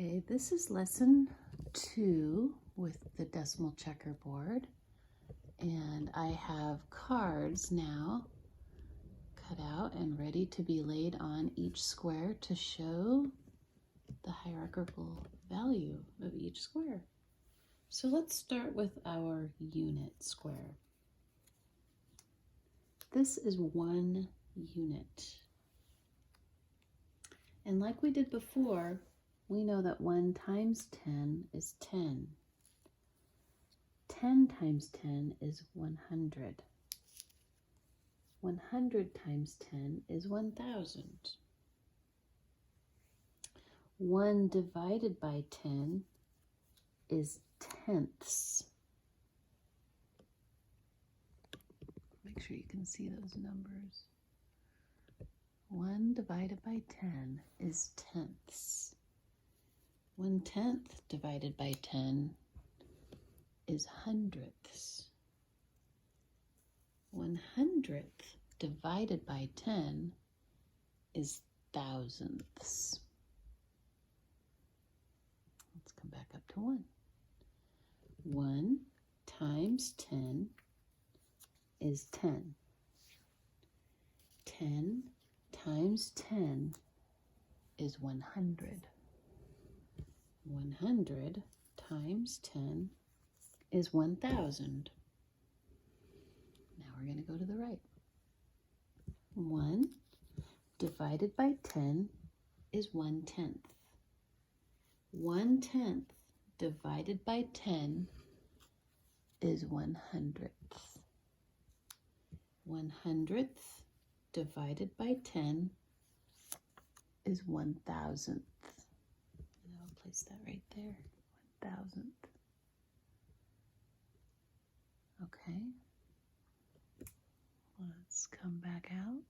Okay, this is lesson 2 with the decimal checkerboard, and I have cards now cut out and ready to be laid on each square to show the hierarchical value of each square. So let's start with our unit square. This is 1 unit. And like we did before, we know that 1 times 10 is 10. 10 times 10 is 100. 100 times 10 is 1,000. 1 divided by 10 is tenths. Make sure you can see those numbers. 1 divided by 10 is tenths. 1/10 divided by 10 is hundredths. 100th divided by 10 is thousandths. Let's come back up to 1. 1 times 10 is 10. 10 times 10 is 100. 100 times 10 is 1,000. Now we're going to go to the right. 1 divided by 10 is 1/10. 1/10 divided by 10 is 100th. 100th divided by 10 is 1,000th. And I'll place that right there, 1,000th. Okay, let's come back out.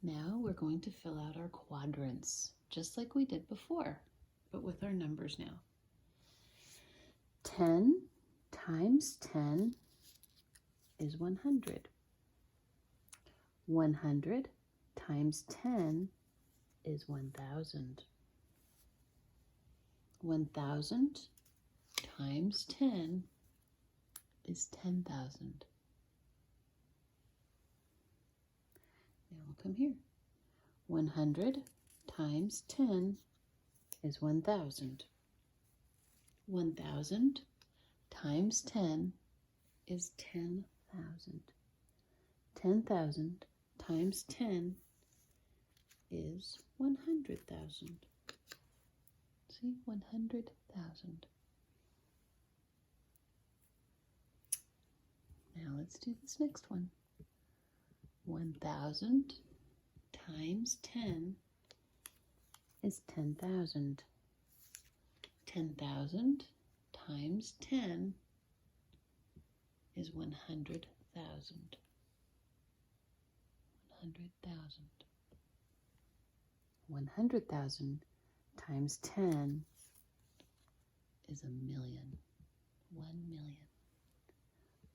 Now we're going to fill out our quadrants, just like we did before, but with our numbers now. 10 times 10 is 100. 100 times 10 is 1,000. 1,000 times 10 is 10,000. Now we'll come here. 100 times 10 is 1,000. 1,000 times 10 is 10,000. 10,000 times 10 is 100,000. See, 100,000. Now let's do this next one. 1,000 times 10 is 10,000. 10,000 times 10 is 100,000. 100,000. 100,000 times 10 is 1,000,000. 1,000,000.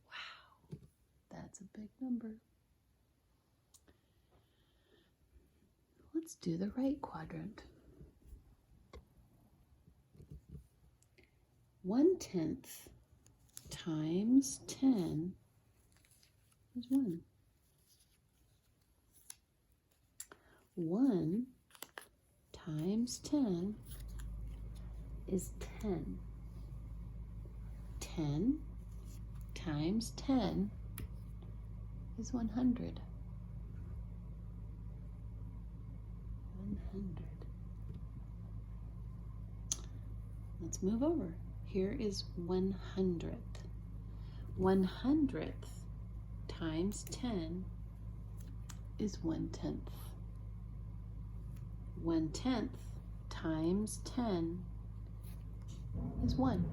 Wow, that's a big number. Let's do the right quadrant. 1/10 times 10 is 1. 1 times 10 is 10. 10 times 10 is 100. 100. Let's move over. Here is 100th. 100th times 10 is 1/10. 1/10 times 10 is 1.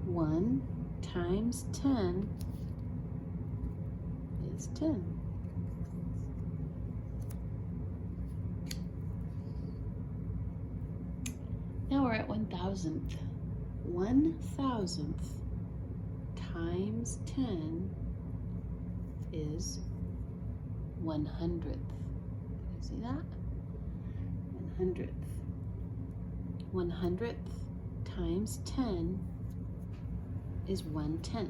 1 times 10 is 10. Now we're at 1,000th. 1,000th times 10 is 100th. Can you see that? 100th. 100th times 10 is 1/10.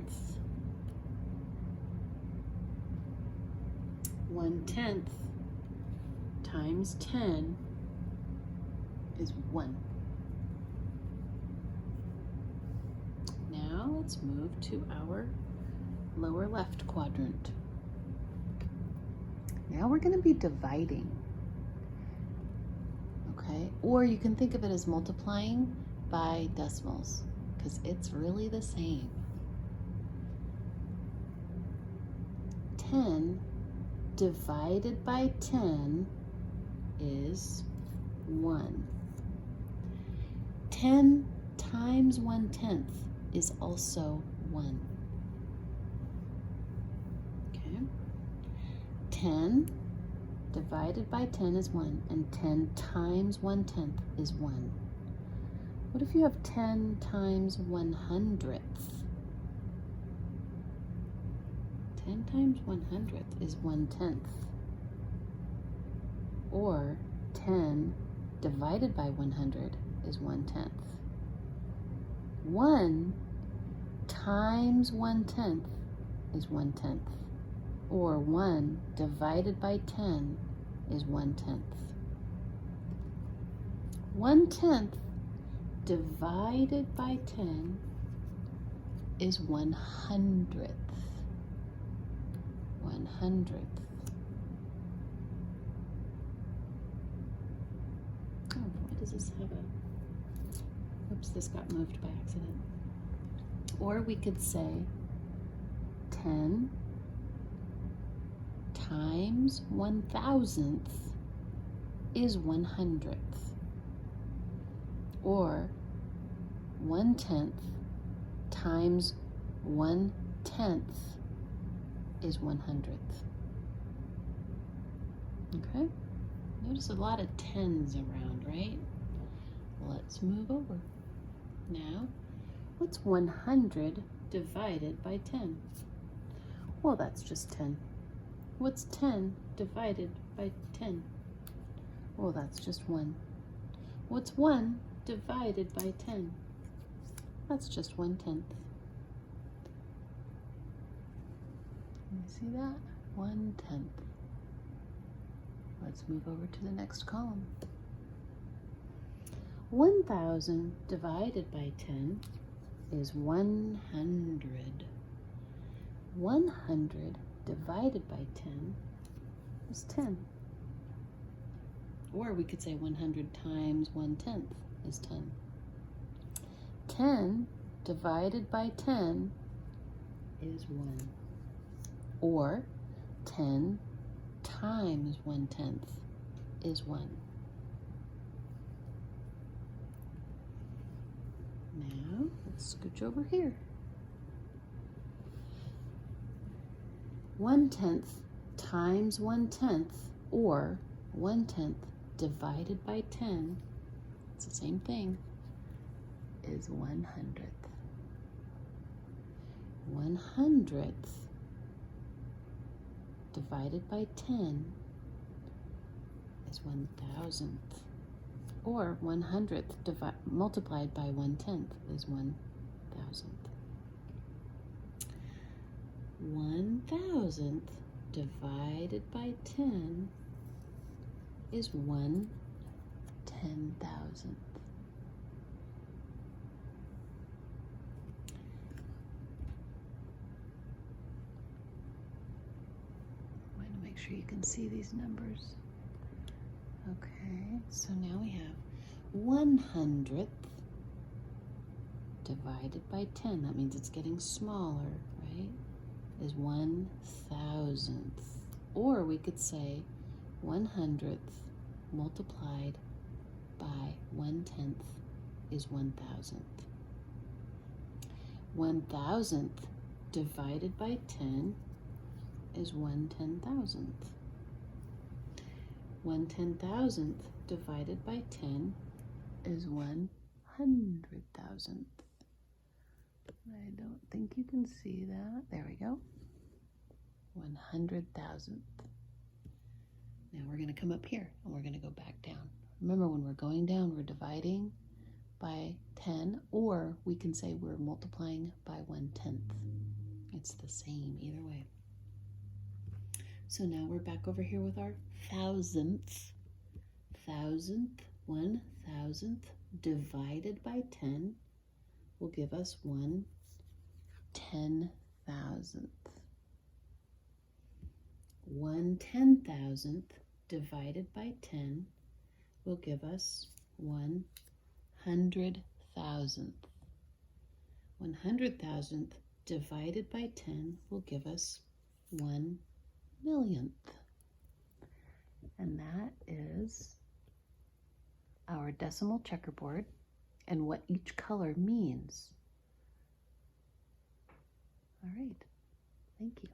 1/10 times 10 is 1. Now let's move to our lower left quadrant. Now we're going to be dividing. Okay, or you can think of it as multiplying by decimals, because it's really the same. 10 divided by 10 is 1. 10 times 1/10 is also 1. Okay, 10 divided by 10 is 1, and 10 times 1/10 is 1. What if you have 10 times 100th? 10 times 100th is 1/10. Or 10 divided by 100 is 1/10. 1 times 1/10 is 1/10. Or 1 divided by 10 is 1/10. 1/10 divided by 10 is 100th. 100th. Oh, why does this have a... Oops, this got moved by accident. Or we could say 10 times 1,000th is 100th. Or 1/10 times 1/10 is 100th. Okay? Notice a lot of 10s around, right? Let's move over. Now, what's 100 divided by 10? Well, that's just 10. What's 10 divided by 10? Well, that's just 1. What's 1 divided by 10? That's just 1/10. You see that? 1/10. Let's move over to the next column. 1,000 divided by 10 is 100. 100 divided by 10 is 10. Or we could say 100 times 1/10 is 10. 10 divided by 10 is 1. Or 10 times 1/10 is 1. Now, let's scooch over here. 1/10 times 1/10, or 1/10 divided by 10, it's the same thing, is 100th. 100th divided by 10 is 1,000th. Or 100th multiplied by 1/10 is 1,000th. 1,000th divided by 10 is 1/10,000th. I want to make sure you can see these numbers. Okay, so now we have 100th divided by 10. That means it's getting smaller, right? Is 1,000th. Or we could say 100th multiplied by 1/10 is 1,000th. 1,000th divided by 10 is 1/10,000th. 1/10,000th divided by 10 is 100,000th. I don't think you can see that. There we go. 100,000th. Now we're going to come up here and we're going to go back down. Remember, when we're going down, we're dividing. by 10, or we can say we're multiplying by 1/10. It's the same either way. So now we're back over here with our thousandth. 1,000th divided by 10 will give us 1/10,000th. 1/10,000th divided by 10 will give us 100,000th. 100,000th divided by 10 will give us 1,000,000th. And that is our decimal checkerboard and what each color means. All right, thank you.